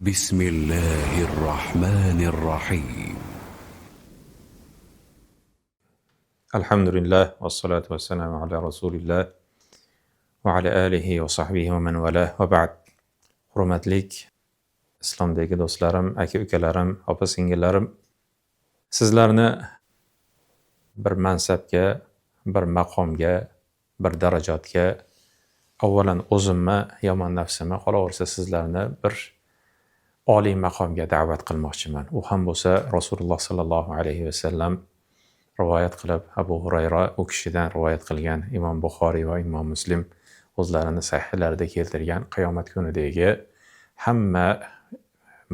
بسم الله الرحمن الرحيم. Alhamdulillah va salatu va salamu ala rasulillah va ala alihi va sahbihi va man valah va ba'd. Hurmatlik islomdagi do'stlarim, aka-ukalarim, opa-singillarim, sizlarni bir mansabga, bir maqomga, bir darajatga, avvalan o'zimni, yomon nafsimni, qolaversa sizlarni bir oliy maqomga da'vat qilmoqchiman. U ham bo'lsa Rasululloh sallallohu alayhi va sallam rivoyat qilib, Abu Hurayra u kishidan rivoyat qilgan, Imom Buxoriy va Imom Muslim o'zlarini sahihlarida keltirgan qiyomat kunidagi hamma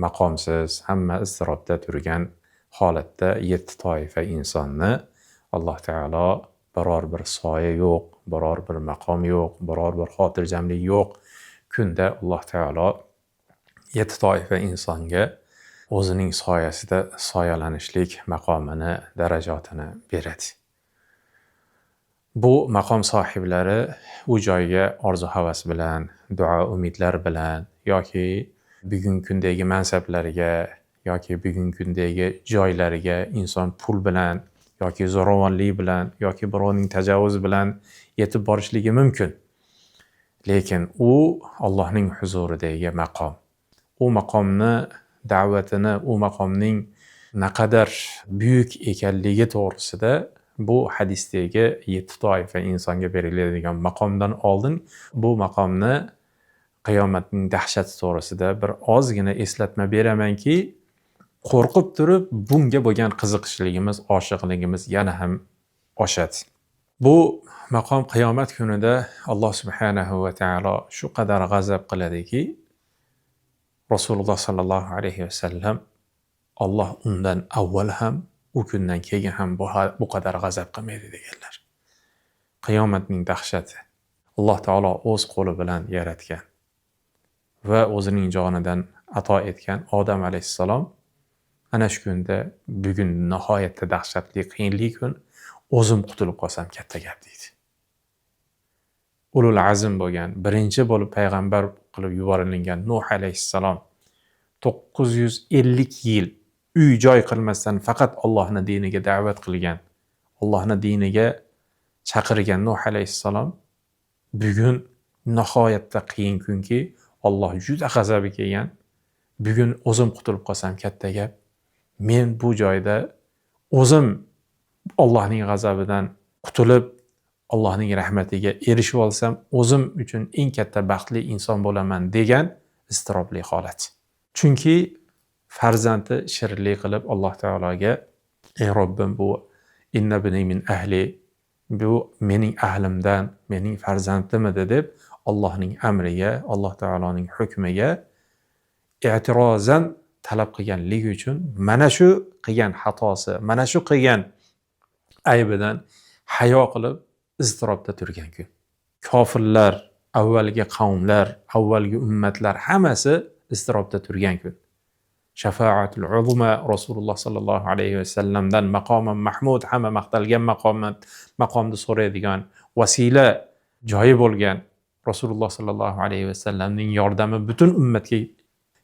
maqomsiz, hamma iztirobda turgan holatda 7 toifa insonni Alloh taolo biror bir soya yo'q, biror bir maqom yo'q, biror bir xotirjamlik yo'q kunda Alloh taolo 7 toifa insonga o'zining soyasida soyalanishlik maqomini, darajatini beradi. Bu maqom sohiblari u joyga orzu-havas bilan, duo umidlar bilan yoki bugungi kundagi mansablarga yoki bugungi kundagi joylariga inson pul bilan yoki zo'ravonlik bilan yoki birovning tajovuz bilan yetib borishligi mumkin. Lekin u Allohning huzuridagi maqom. U maqomni da'vatini, u maqomning naqadar buyuk ekanligi to'g'risida bu hadisdagi 7 toifa insonga beriladigan maqomdan oldin bu maqomni qiyomatning dahshati to'g'risida bir ozgina eslatma beramanki, qo'rqib turib bunga bo'lgan qiziqishligimiz, oshiqligimiz yana ham oshadi. Bu maqom qiyomat kunida Alloh subhanahu va taolo shu qadar g'azab qiladiki, Rasululloh sallallohu alayhi va sallam Alloh undan avval ham, u kundan keyin ham bu qadar g'azab qilmaydi deganlar. Qiyomatning dahshati. Alloh taolo o'z qo'li bilan yaratgan va o'zining jonidan ato etgan Odam alayhissalom ana shu kunda, bugun nihoyatda dahshatli, qiyinli kun, o'zim qutulib qolsam katta gap deydi. Ulul azm bo'lgan, birinchi bo'lib payg'ambar qilib yuborilgan Nuh alayhissalom 950 yil uy-joy qilmasdan faqat Allohning diniga da'vat qilgan, Allohning diniga chaqirgan Nuh alayhissalom bugun nihoyatda qiyin kunki, Alloh juda g'azabi kelgan. Bugun o'zim qutulib qolsam katta gap. Men bu joyda o'zim Allohning g'azabidan qutulib Allohning rahmatiga erishib olsam, o'zim uchun eng katta baxtli inson bo'laman degan iztirobli holat. Chunki farzandi shirinlik qilib Alloh taologa, ey Robbim, bu inna bini min ahli, bu mening ahlimdan, mening farzandimidi deb Allohning amriga, Alloh taoloning hukmiga e'tirozan talab qilganligi uchun mana shu qilgan xatosi, mana shu qilgan aybidan hayo qilib iztirobda turgan kun. Kofirlar, avvalgi qavmlar, avvalgi ummatlar hammasi iztirobda turgan kun. Shafaatul uzma Rasululloh sallallohu alayhi va sallamdan maqoman mahmud, hamma maqtalgan maqomni so'raydigan vasila joyi bo'lgan Rasululloh sallallohu alayhi va sallamning yordami butun ummatga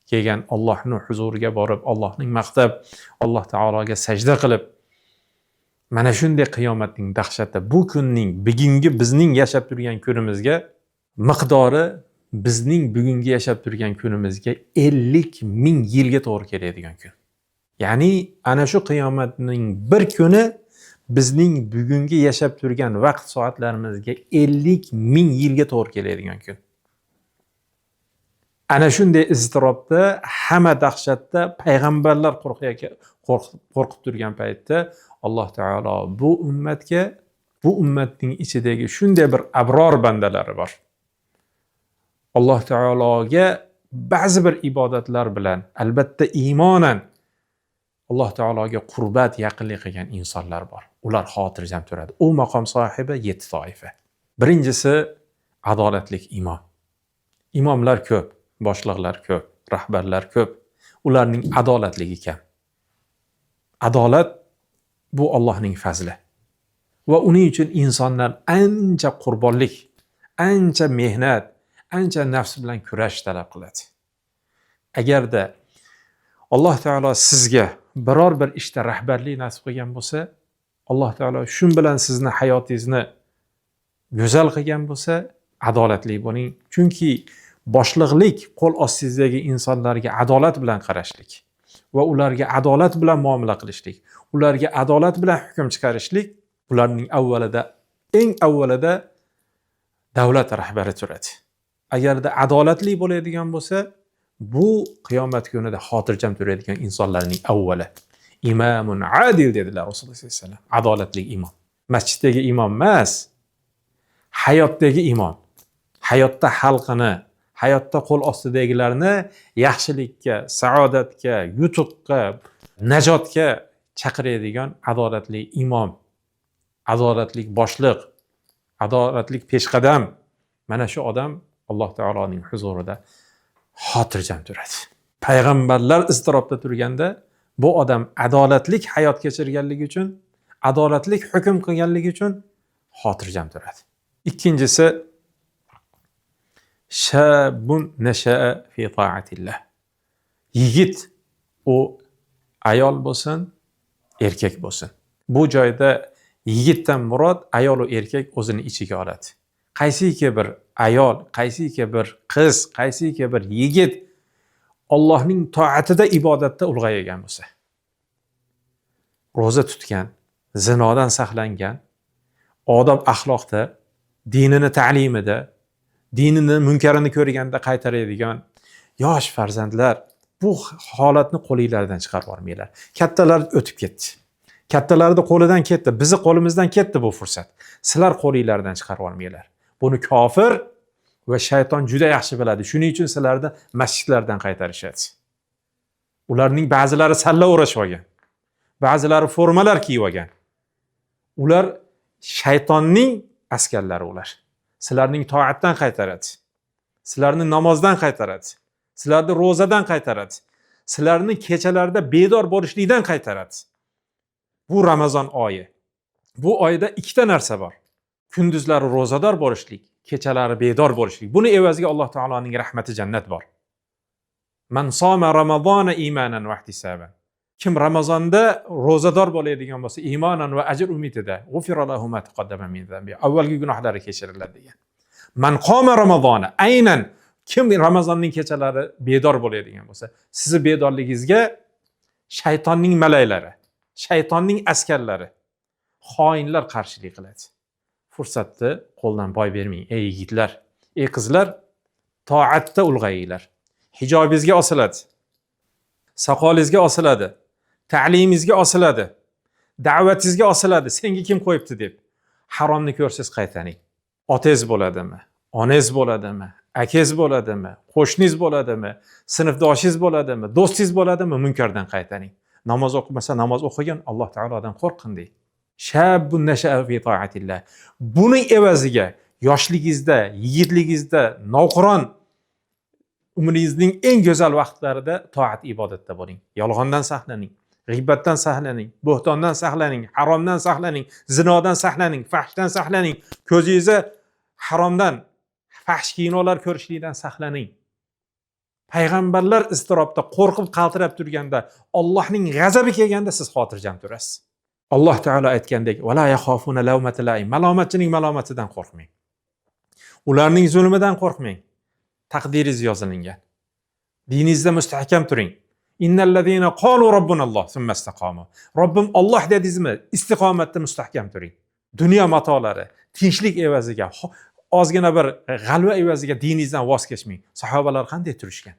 kelgan, Allohning huzuriga borib, Allohning maqtab, Alloh taologa sajda qilib, mana shunday qiyomatning dahshati, bu kunning bugungi bizning yashab turgan kunimizga miqdori bizning bugungi yashab turgan kunimizga 50 ming yilga to'g'ri keladigan kun. Ya'ni ana shu qiyomatning bir kuni bizning bugungi yashab turgan vaqt soatlarimizga 50 ming yilga to'g'ri keladigan kun. Ana shunday iztirobda, hamma dahshatda, payg'ambarlar qo'rqib turgan paytda Alloh taolo bu ummatga, bu ummatning ichidagi shunday bir abror bandalari bor. Alloh taologa ba'zi bir ibodatlar bilan, albatta iymonan Alloh taologa qurbat, yaqinlik qilgan insonlar bor. Ular xotirjam turadi. U maqom sohibi 7 toifa. Birinchisi adolatlik imom. Imomlar ko'p, boshliqlar ko'p, rahbarlar ko'p. Ularning adolatligi kam. Adolat bu Allohning fazli. Va uning uchun insonlar ancha qurbonlik, ancha mehnat, ancha nafs bilan kurash talab qiladi. Agarda Alloh taolo sizga biror bir ishda rahbarlik nasib qilgan bo'lsa, Alloh taolo shun bilan sizni hayotingizni go'zal qilgan bo'lsa, adolatli bo'ling. Chunki boshliqlik qo'l ostingizdagi insonlarga adolat bilan qarashlik va ularga adolat bilan muomala qilishlik, ularga adolat bilan hukm chiqarishlik ularning eng avvalida davlat rahbari turadi. Agarda adolatli bo'ladigan bo'lsa, bu qiyomat kunida xotirjam turadigan insonlarning avvali. Imamun adil dedilar Rasululloh sollallohu alayhi vasallam. Adolatli imom. Masjiddagi imom emas, hayotdagi imom. Hayotda xalqini, hayotda qo'l ostidagilarni yaxshilikka, saodatga, yutuqqa, najotga chaqiradigan adolatli imom, adolatli boshliq, adolatli peshqadam. Mana shu odam Alloh taoloning huzurida xotirjam turadi. Payg'ambarlar iztirobda turganda bu odam adolatlik hayot kechirganligi uchun, adolatlik hukm qilganligi uchun xotirjam turadi. Ikkinchisi shabun nasha'a fi ta'atillah. Yigit u ayol bo'lsin, erkak bo'lsin. Bu joyda yigitdan murod ayol va erkak o'zini ichiga oladi. Qaysiki bir ayol, qaysiki bir qiz, qaysiki bir yigit Allohning toatida, ibodatda ulg'aygan bo'lsa, roza tutgan, zinodan saqlangan, odob axloqda, dinini ta'limida, dinini munkarini ko'rganda qaytaradigan yosh farzandlar bu holatni qo'linglardan chiqarib olmanglar. Kattalar o'tib ketdi. Kattalarning qo'lidan ketdi. Bizi qo'limizdan ketdi bu fursat. Sizlar qo'linglardan chiqarib olmanglar. Buni kofir va shayton juda yaxshi biladi. Shuning uchun sizlarni masjidlardan qaytarishadi. Ularning ba'zilari salla o'rashib olgan. Ba'zilari formalar kiyib olgan. Ular shaytonning askarlari ular. Sizlarning toatdan qaytaradi. Sizlarni namozdan qaytaradi. Sizlarni ro'zadan qaytaradi. Sizlarni kechalarda bedor bo'lishlikdan qaytaradi. Bu Ramazon oyi. Bu oyda ikkita narsa bor. Kunduzlari ro'zador bo'lishlik, kechalari bedor bo'lishlik. Buni evaziga Alloh taoloning rahmati jannat bor. Man soma ramazona imanan va ihtisaban. Kim Ramazonda ro'zador bo'ladigan bo'lsa, iymonan va ajr umidida, g'ufira lahu ma taqaddama min zambi. Avvalgi gunohlari kechiriladi degan. Man qoma ramazona, aynan kim Ramazonning kechalari bedor bo'ladigan bo'lsa, sizni bedorligingizga shaytonning malaylari, shaytonning askarlari, xoinlar qarshilik qiladi. Fursatni qo'ldan boy bermang, ey yigitlar, ey qizlar, toatda ulg'ayinglar. Hijobingizga osiladi. Soqolingizga osiladi. Ta'limingizga osiladi. Da'vatingizga osiladi. Senga kim qo'yibdi deb. Haromni ko'rsiz qaytaring. Otangiz bo'ladimi? Onangiz bo'ladimi? Akangiz bo'ladimi? Qo'shningiz bo'ladimi? Sinfdoshingiz bo'ladimi? Do'stingiz bo'ladimi? Munkardan qaytaring. Namoz o'qimasa namoz o'qigan, Alloh taolodan qo'rqin deydi. Shabun nasha'a fi ta'atillah. Buning evaziga yoshligingizda, yigitligingizda, novqiron umringizning eng go'zal vaqtlarida toat ibodatda bo'ling. Yolg'ondan saqlaning, g'iybatdan saqlaning, bo'htondan saqlaning, haromdan saqlaning, zinodan saqlaning, fahshdan saqlaning, ko'zingizni haromdan, fahsh kinolar ko'rishlikdan saqlaning. Payg'ambarlar iztirobda qo'rqib qaltirab turganda, Allohning g'azabi kelganda siz xotirjam turasiz. Alloh taolo aytgandek, "Va la yaxofuna lawmata la'im." Malomatchining malomatidan qo'rqmang. Ularning zulmidan qo'rqmang. Taqdiringiz yozilingan. Diningizda mustahkam turing. Innallazina qalu robbunalloh summa istaqamu. Robbim Alloh dedingizmi? Istiqomatda mustahkam turing. Dunyo matolari, tinchlik evaziga, ozgina bir g'alva evaziga diningizdan voz kechmang. Sahobalar qanday turishgan?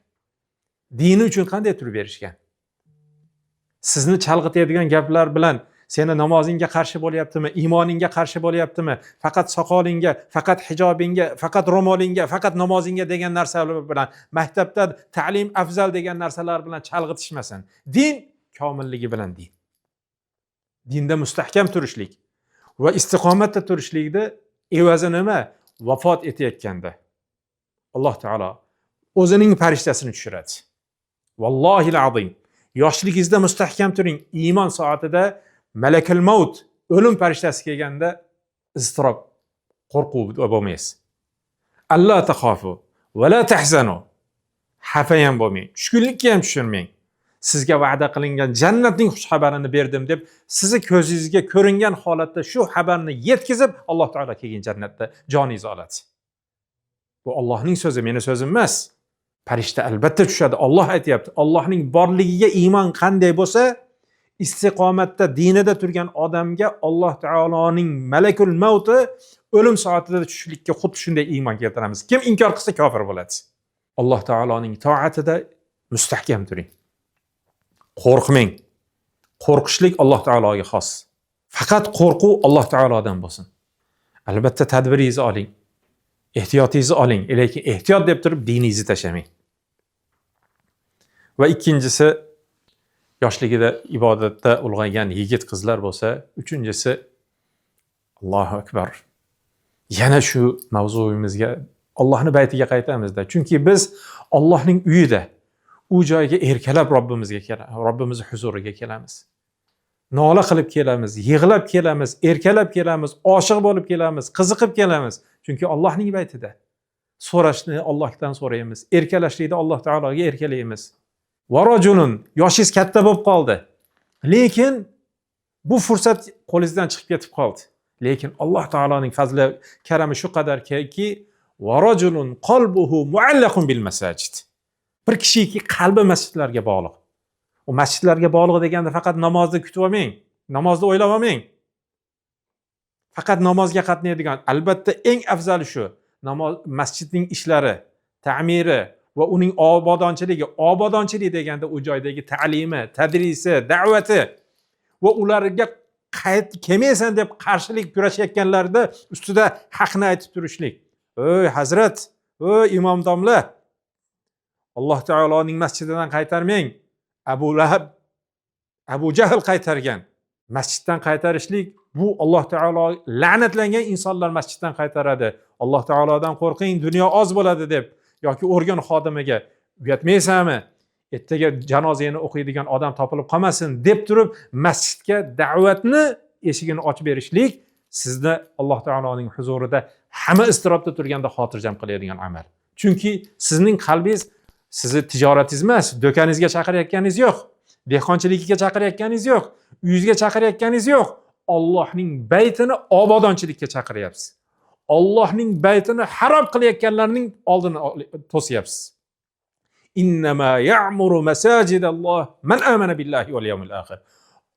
Dini uchun qanday turib berishgan? Sizni chalg'itadigan gaplar bilan seni namozingga qarshi bo'lyaptimi, iymoningga qarshi bo'lyaptimi, faqat soqolingga, faqat hijobingga, faqat ro'molingga, faqat namozingga degan narsalar bilan, maktabda ta'lim afzal degan narsalar bilan chalg'itishmasin. Din komilligi bilan din. Dinda mustahkam turishlik va istiqomatda turishlikda evazi nima? Vafot etayotganda Alloh taolo o'zining farishtasini tushiradi. Vallohil azim. Yoshligingizda mustahkam turing. Iymon soatida malakul maut, o'lim farishtasi kelganda iztirob, qo'rquv bo'lmaysiz. Alla taxofu va la tahzanu. xafa ham bo'lmang, tushkunlikka ham tushirmang. Sizga va'da qilingan jannatning xushxabarini berdim deb, sizni ko'zingizga ko'ringan holatda shu xabarni yetkazib, Alloh taolo kelgan jannatda joningizni oladi. Bu Allohning so'zi, meni so'zim emas. Farishta albatta tushadi. Alloh aytayapti. Allohning borligiga iymon qanday bo'lsa, istiqomatda dinida turgan odamga Alloh taoloning malakul mavti o'lim soatida tushishlikka xuddi shunday iymon keltiramiz. Kim inkor qilsa kofir bo'ladi. Alloh taoloning toatida mustahkam turing. Qo'rqmang. Qo'rqishlik Alloh taologa xos. Faqat qo'rquv Alloh taolodan bo'lsin. Albatta tadbiringizni oling. Ehtiyotingizni oling, lekin ehtiyot deb turib diningizni tashlamang. Va ikkinchisi, yoshligida ibodatda ulg'aygan yigit qizlar bo'lsa, uchinchisi Allohu akbar. Yana shu mavzuyimizga, Allohning baytiga qaytamizda. Chunki biz Allohning uyida, u joyga erkalab Robbimizning huzuriga kelamiz. Nola qilib kelamiz, yig'lab kelamiz, erkalab kelamiz, oshiq bo'lib kelamiz, qiziqib kelamiz. Chunki Allohning baytida so'rashni Allohdan so'raymiz, erkalashlikni Alloh taologa erkalaymiz. Va rajulun, yoshingiz katta bo'lib qoldi. Lekin bu fursat qo'lingizdan chiqib ketib qoldi. Lekin Alloh taoloning fazli, karami shu qadarki, va rajulun qalbuhu muallaqun bil masajid. Bir kishiki qalbi masjidlarga bog'liq. O masjidlarga bog'liq deganda faqat namozni kutib olmang, namozni o'ylab olmang. Faqat namozga qatnaydigan, albatta eng afzali shu. Namoz, masjidning ishlari, ta'miri va uning obodonchiligi deganda u joydagi ta'limi, tadrisi, da'vati va ularga kelmaysan deb qarshilik kurashayotganlarda ustida haqni aytib turishlik. Ey hazrat, ey imom domla, Alloh taoloning masjididan qaytarmang. Abu Lahab, Abu Jahl qaytargan. Masjiddan qaytarishlik bu Alloh taolo la'natlangan insonlar masjiddan qaytaradi. Alloh taolodan qo'rqing, dunyo oz bo'ladi deb yoki organ xodimiga uyatmaysanmi? Ertaga janozani o'qiydigan odam topilib qolmasin deb turib masjidga da'vatni eshigini ochib berishlik sizni Alloh taoloning huzurida hamma iztirobda turganda xotirjam qiladigan amal. Chunki sizning qalbingiz sizni tijoratingiz emas, do'koningizga chaqirayotganingiz yo'q, dehqonchiligiga chaqirayotganingiz yo'q, uyingizga chaqirayotganingiz yo'q. Allohning baytini obodonchilikka chaqiryapsiz. Allohning baytini harom qilayotganlarning oldini to'syapsiz. Innama ya'muru masajidalloh man amana billahi wal yawmil akhir.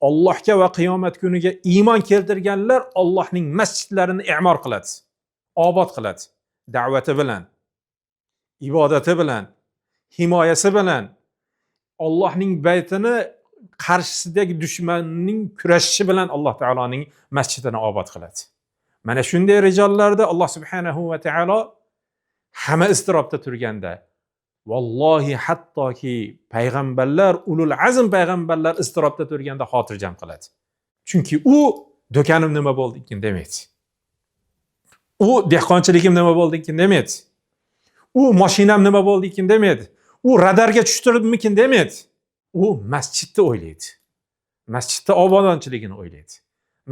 Allohga va qiyomat kuniga iymon keltirganlar Allohning masjidlarini i'mor qiladi, obod qiladi. Da'vati bilan, ibodati bilan, himoyasi bilan, Allohning baytini qarshisidagi dushmanning kurashishi bilan Alloh taoloning masjidini obod qiladi. Mana shunday rijollarda Alloh subhanahu va taolo hamma iztirobda turganda, vallohi hattoki payg'ambarlar, ulul azm payg'ambarlar iztirobda turganda xotirjam qiladi. Chunki u do'konim nima bo'ldi ekan demaydi. U dehqonchiligim nima bo'ldi ekan demaydi. U mashinam nima bo'ldi ekan demaydi. U radarga tushtirdimikin demaydi. U masjidni o'ylaydi. Masjidda obodonchiligini o'ylaydi.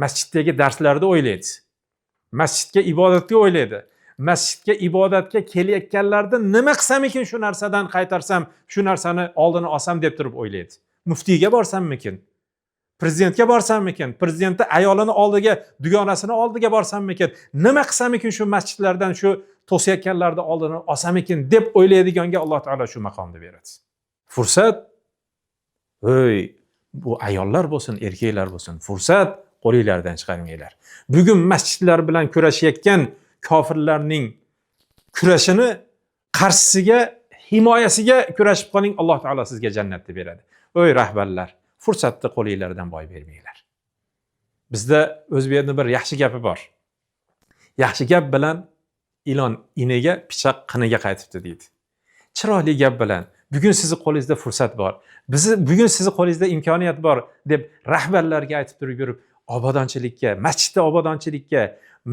Masjiddagi darslarni o'ylaydi. Masjidga ibodatga o'ylaydi. Masjidga ibodatga kelayotganlarda nima qilsam ekan shu narsadan qaytarsam, shu narsani oldini olsam deb turib o'ylaydi. Muftiyga borsammikin? Prezidentga borsammikin? Prezidentni ayolini oldiga, dugonasini oldiga borsammikin? Nima qilsam ekan shu masjidlardan shu to'sayotganlarni oldini olsam ekan deb o'ylaydiganga Alloh taolo shu maqomni beradi. Fursat, bu ayollar bo'lsin, erkaklar bo'lsin, fursat qo'linglardan chiqarmanglar. Bugun masjidlar bilan kurashayotgan kofirlarning kurashini qarshisiga, himoyasiga kurashib qoling, Alloh taolo sizga jannatni beradi. Rahbarlar, fursatni qo'linglardan boy bermanglar. Bizda o'zbekning bir yaxshi gapi bor. Yaxshi gap bilan ilon iniga, pichoq qiniga qaytibdi deydi. Chiroyli gap bilan bugun sizni qo'lingizda fursat bor. Bugun sizni qo'lingizda imkoniyat bor deb rahbarlarga aytib turib yurib, obodonchilikka, masjidda obodonchilikka,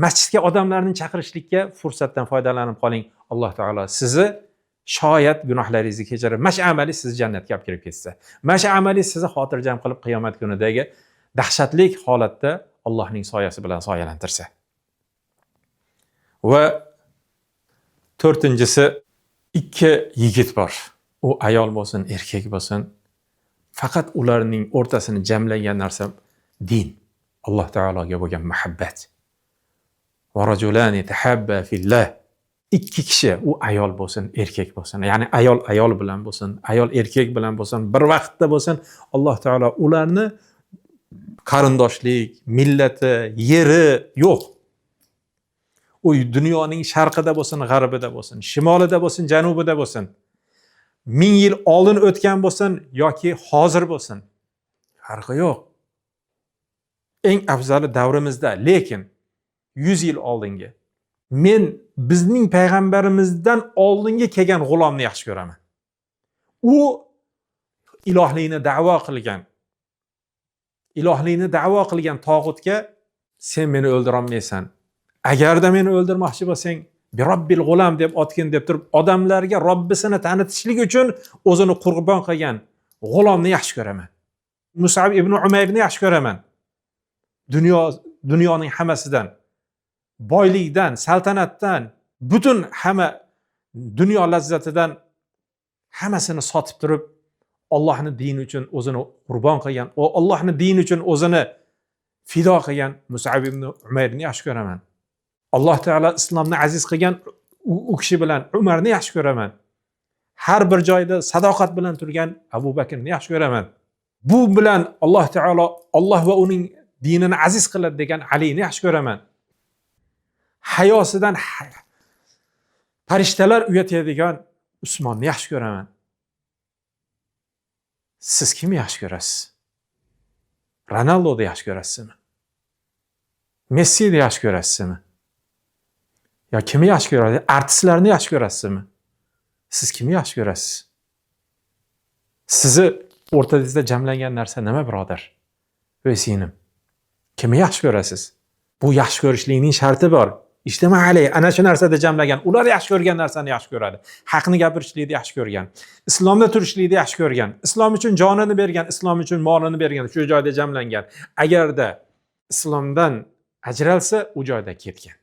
masjidga odamlarni chaqirishlikka fursatdan foydalanib qoling. Alloh taolo sizni shoyat gunohlaringizni kechirib, mash'amali sizni jannatga olib kirib ketsa, mash'amali sizni xotirjam qilib qiyomat kunidagi dahshatli holatda Allohning soyasi bilan soyalantirsa. Va to'rtinchisi, ikki yigit bor. u ayol bo'lsin, erkak bo'lsin, faqat ularning o'rtasini jamlagan narsa din, Alloh taologa bo'lgan muhabbat. Va rajulani tahabba fillah. Ikki kishi, u ayol bo'lsin, erkak bo'lsin, ya'ni ayol bilan bo'lsin, ayol erkak bilan bo'lsin, bir vaqtda bo'lsin, Alloh taolo ularni qarindoshlik, millati, yeri yo'q. U dunyoning sharqida bo'lsin, g'arbida bo'lsin, shimolida bo'lsin, janubida bo'lsin, 1000 yil oldin o'tgan bo'lsin yoki hozir bo'lsin, farqi yo'q. Eng afzali davrimizda, lekin 100 yil oldingi, men bizning payg'ambarimizdan oldingi kelgan g'ulomni yaxshi ko'raman. U ilohlikni da'vo qilgan tog'utga sen meni o'ldirolmaysan. Agarda meni o'ldirmoqchi bo'lsang, bi robbil g'ulam deb otgin deb turib, odamlarga Robbisini tanitishlik uchun o'zini qurbon qilgan g'ulomni yaxshi ko'raman. Mus'ab ibn Umayrni yaxshi ko'raman. Dunyoning hammasidan, boylikdan, saltanatdan, butun hamma dunyo lazzatidan hammasini sotib turib, Allohning dini uchun o'zini qurbon qilgan, o Allohning dini uchun o'zini fido qilgan Mus'ab ibn Umayrni yaxshi ko'raman. Alloh taolo islomni aziz qilgan u kishi bilan Umarni yaxshi ko'raman. Har bir joyda sadoqat bilan turgan Abu Bakrni yaxshi ko'raman. Bu bilan Alloh taolo Alloh va uning dinini aziz qiladi degan Alini yaxshi ko'raman. Hayosidan farishtalar uyatadigan Usmonni yaxshi ko'raman. Siz kimni yaxshi ko'rasiz? Ronaldo'ni yaxshi ko'rasizmi? Messini yaxshi ko'rasizmi? Ya kimni yaxshi ko'rasiz? Artistlarni yaxshi ko'rasizmi? Siz kimni yaxshi ko'rasiz? Sizni o'rtangizda jamlangan narsa nima, birodar? Ey singlim, kimni yaxshi ko'rasiz? Bu yaxshi ko'rishlikning sharti bor. Ijtimoiy ana shu narsada jamlagan, ular yaxshi ko'rgan narsani yaxshi ko'radi. Haqni gapirishlikni yaxshi ko'rgan, islomda turishlikni yaxshi ko'rgan, islom uchun jonini bergan, islom uchun molini bergan, shu joyda jamlangan. Agarda islomdan ajralsa, u joyda ketgan.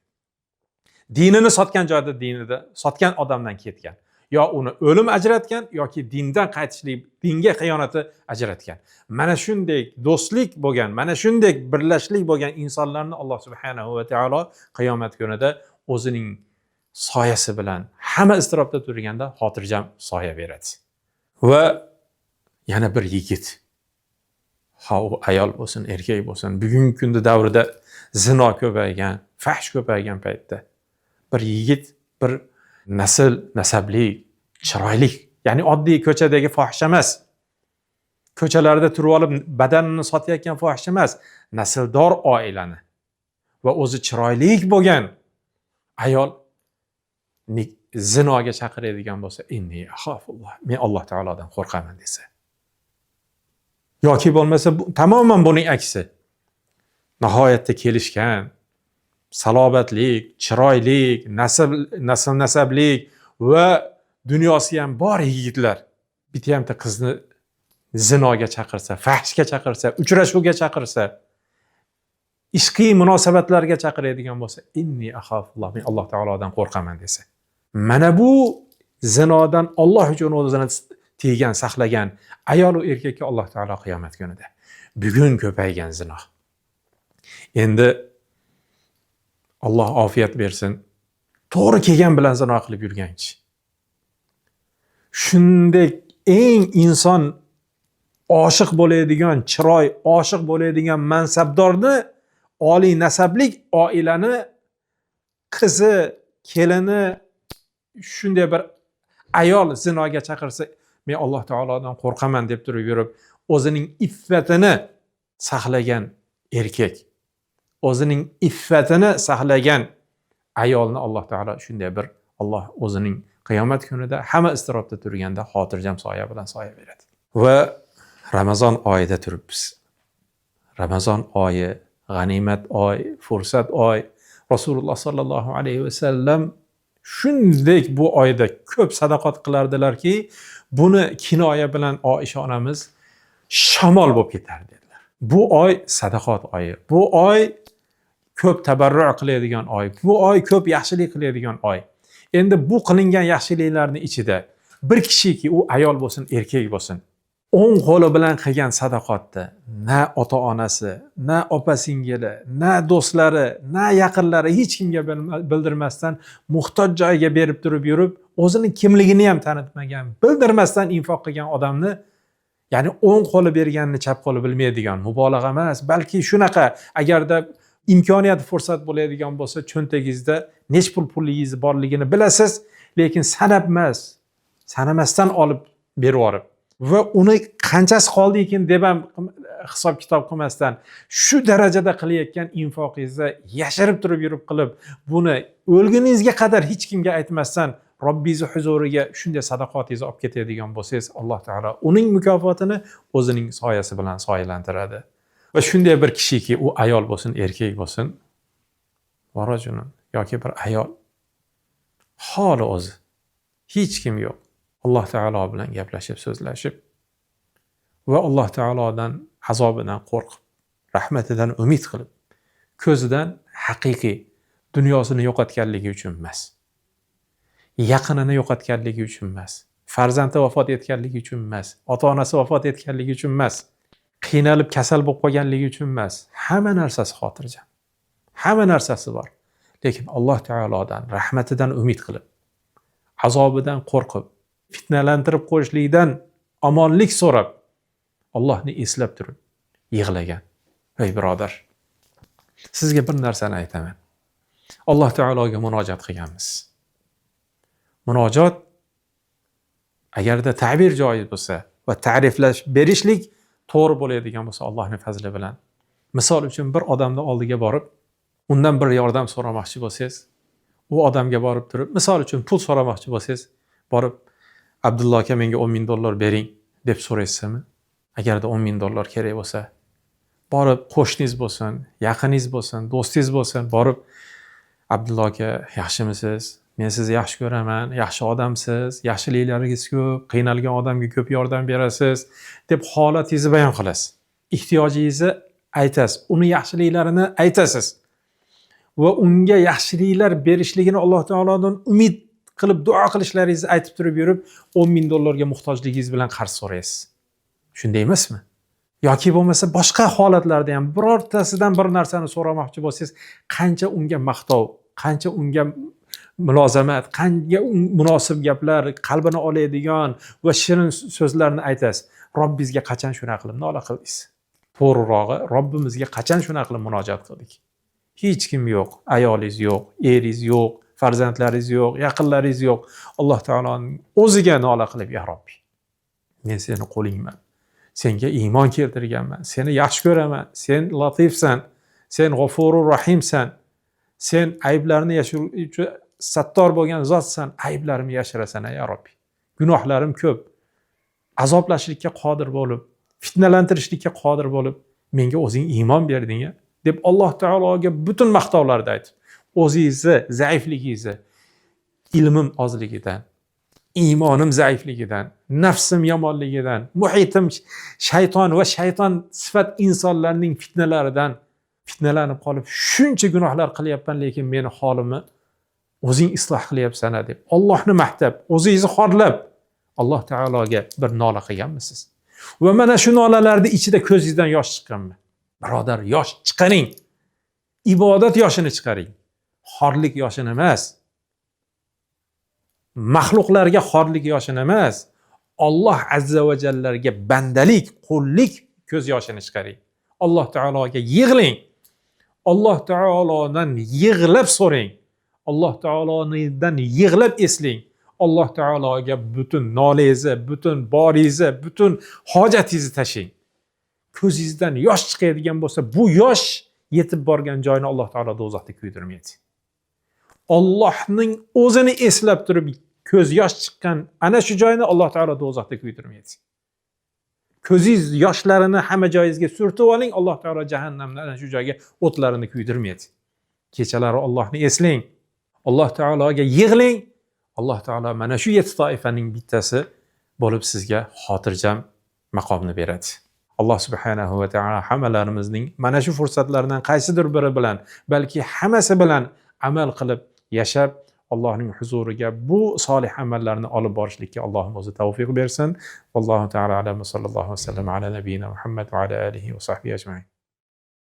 Dinini sotgan joyda dinida sotgan odamdan ketgan. Yo uni o'lim ajratgan yoki dindan qaytishlik, dinga xiyonati ajratgan. Mana shunday do'stlik bo'lgan, mana shunday birlashlik bo'lgan insonlarni Alloh subhanahu va taolo qiyomat kunida o'zining soyasi bilan hamma iztirobda turganda xotirjam soya beradi. Va yana bir yigit, ha u ayol bo'lsin, erkak bo'lsin, bugungi kunda davrida zino ko'paygan, fahsh ko'paygan paytda bir yigit, bir nasabli, chiroyli, ya'ni oddiy ko'chadagi fohish emas, ko'chalarda turib olib badanini sotayotgan fohish emas, nasldor oilani va o'zi chiroyli bo'lgan ayol zinoga chaqiradigan bo'lsa, inni axofulloh, men Alloh taolodan qo'rqaman desa, yoki bo'lmasa tamoman buning aksi, nihoyatda kelishgan, salobatlik, chiroylik, nasablik va dunyosi ham bor yigitlar bitta hamta qizni zinoga chaqirsa, fahshga chaqirsa, uchrashuvga chaqirsa, ishqiy munosabatlarga chaqiradigan bo'lsa, inni axofulloh, men Alloh taolodan qo'rqaman desa, mana bu zinodan Alloh uchun o'zini tiygan, saqlagan ayol va erkakka Alloh taolo qiyomat kunida bugun ko'paygan zino. Endi Alloh ofiyat bersin, to'g'ri kelgan bilan zino qilib yurganchi. Shunday eng inson oshiq bo'ladigan chiroy, oshiq bo'ladigan mansabdorni, oliy nasablik oilani qizi, kelini shunday bir ayol zinoga chaqirsa, men Alloh taolodan qo'rqaman deb turib yurib, o'zining iffatini saqlagan erkak, o'zining iffatini saqlagan ayolni Alloh taolo shunday bir Alloh o'zining qiyomat kunida hamma iztirobda turganda xotirjam soya bilan soya beradi. Va Ramazon oyida turibmiz. Ramazon oyi, g'animat oy, fursat oy. Rasululloh sallallohu alayhi va sallam shunday bu oyda ko'p sadaqat qilardilarki, buni kinoya bilan Oisha onamiz shamol bo'lib ketar dedilar. Bu oy sadaqat oyi. Bu oy ko'p tabarru qiladigan oy. Bu oy ko'p yaxshilik qiladigan oy. Endi bu qilingan yaxshiliklarning ichida bir kishiki u ayol bo'lsin, erkak bo'lsin, o'ng qo'li bilan qilgan sadaqatni na ota-onasi, na opa-singili, na do'stlari, na yaqinlari hech kimga bildirmasdan muhtoj joyga berib yurib, o'zining kimligini ham tanitmagan, bildirmasdan infoq qilgan odamni, ya'ni o'ng qo'li berganini chap qo'li bilmaydigan, mubolag'a emas, balki shunaqa, agarda imkoniyat fursat bo'ladigan bo'lsa, cho'ntagingizda nech pulligingiz borligini bilasiz, lekin sanab emas, sanamasdan olib berib yorib va uni qanchasi qoldi ekan deb ham hisob kitob qilmasdan shu darajada qilayotgan infoqingizni yashirib yurib qilib, buni o'lguningizga qadar hech kimga aytmasdan Robbingiz huzuriga shunday sadaqatingizni olib ketadigan bo'lsangiz, Alloh taolo uning mukofotini o'zining soyasi bilan soyalantiradi. Va shunday bir kishiki, u ayol bo'lsin, erkak bo'lsin, varajunun yoki bir ayol, holi o'zi hech kim yo'q, Alloh taolo bilan gaplashib, so'zlashib va Alloh taolodan azobidan qo'rqib, rahmatidan umid qilib, ko'zidan haqiqiy dunyosini yo'qotganligi uchun emas, yaqinini yo'qotganligi uchun emas, farzandi vafot etganligi uchun emas, ota-onasi vafot etganligi uchun emas, qiynalib kasal bo'lib qolganligi uchun emas, hamma narsasi xotirjam. Hamma narsasi bor. Lekin Alloh taolodan rahmatidan umid qilib, azobidan qo'rqib, fitnalantirib qo'yishlikdan omonlik so'rab, Allohni eslab turib yig'lagan. Ey birodar, sizga bir narsani aytaman. Alloh taologa munojat qilganmiz. Munojat agarda ta'bir joiz bo'lsa va ta'riflash berishlik to'g'ri bo'ladigan bo'lsa, Allohning fazli bilan. Misol uchun bir odamni oldiga borib, undan bir yordam so'ramoqchi bo'lsangiz, u odamga borib turib, misol uchun pul so'ramoqchi bo'lsangiz, borib Abdulloh aka menga $10,000 bering deb so'raysizmi? Agarda $10,000 kerak bo'lsa, borib qo'shningiz bo'lsin, yaqiningiz bo'lsin, do'stingiz bo'lsin, borib Abdulloh aka yaxshimisiz? Men sizni yaxshi ko'raman, yaxshi odamsiz, yaxshiliklaringiz ko'p, qiynalgan odamga ko'p yordam berasiz deb holatingizni bayon qilasiz. Ehtiyojingizni aytasiz, uni yaxshiliklarini aytasiz va unga yaxshiliklar berishligini Alloh taolodan umid qilib duo qilishlaringizni aytib yurib, $10,000 muhtojligingiz bilan qarz so'raysiz. Shunday emasmi? Yoki bo'lmasa boshqa holatlarda ham birortasidan bir narsani so'ramoqchi bo'lsangiz, qancha unga maqtov, qancha unga mulozamat, qancha munosib gaplar, qalbini oladigan va shirin so'zlarni aytasiz. Robbingizga qachon shuna qilib nola qildingiz? To'g'rirog'i, Robbimizga qachon shuna qilib munojat qildik? Hech kim yo'q, ayolingiz yo'q, eringiz yo'q, farzandlaringiz yo'q, yaqinlaringiz yo'q. Alloh taoloning o'ziga nola qilib, ya Robbi, men seni qo'lingman. Senga iymon keltirganman. Seni yaxshi ko'raman. Sen latifsan. Sen G'afurur Rahimsan. Sen ayblarni yashiruvchi sattor bo'lgan zotsan. Ayblarimni yashirasan, ya Robbi. Gunohlarim ko'p. Azoblashlikka qodir bo'lib, fitnalantirishlikka qodir bo'lib, menga o'zing iymon berding-a deb Alloh taologa butun maqtovlarni aytib, o'zingizni zaifligingizni, ilmim ozligidan, iymonim zaifligidan, nafsim yomonligidan, muhitim shayton va shayton sifat insonlarning fitnalaridan fitnalanib qolib, shuncha gunohlar qilyapman, lekin meni holimni o'zing isloh qilyapsan deb Allohni maqtab, o'zingizni xorlab Alloh taologa bir nola qilganmisiz? Va mana shu nolalarning ichida ko'zingizdan yosh chiqqanmi? Birodar, yosh chiqaring. Ibodat yoshini chiqaring. Xorlik yoshini emas. Maxluqlarga xorlik yoshini emas. Alloh azza va jallaga bandalik, qullik ko'z yoshini chiqaring. Alloh taologa yig'ling. Alloh taolodan yig'lab so'rang. Alloh taolodan yig'lab esling. Alloh taologa butun nolangizni, butun boringizni, butun hojatingizni tashing. Ko'zingizdan yosh chiqadigan bo'lsa, bu yosh yetib borgan joyini Alloh taolo do'zaxda kuydirmaydi. Allohning o'zini eslab turib ko'z yosh chiqqan ana shu joyni Alloh taolo do'zaxda kuydirmaydi. Ko'zingiz yoshlarini hamma joyingizga surtib oling, Alloh taolo jahannamdan ana shu joyga o'tlarini kuydirmaydi. Kechalari Allohni eslang. Alloh taologa yig'ling. Alloh taolo mana shu 7 toifaning bittasi bo'lib sizga xotirjam maqomni beradi. Alloh subhanahu va taolo hammalarimizning mana shu fursatlardan qaysidir biri bilan, balki hammasi bilan amal qilib yashab, Allohning huzuriga bu solih amallarni olib borishlikka Allohim o'zi tavfiq bersin. Vallohu ta'ala alam, sallallohu vasallam ala nabiyina Muhammad va ala alihi va sahbihi ajma'in.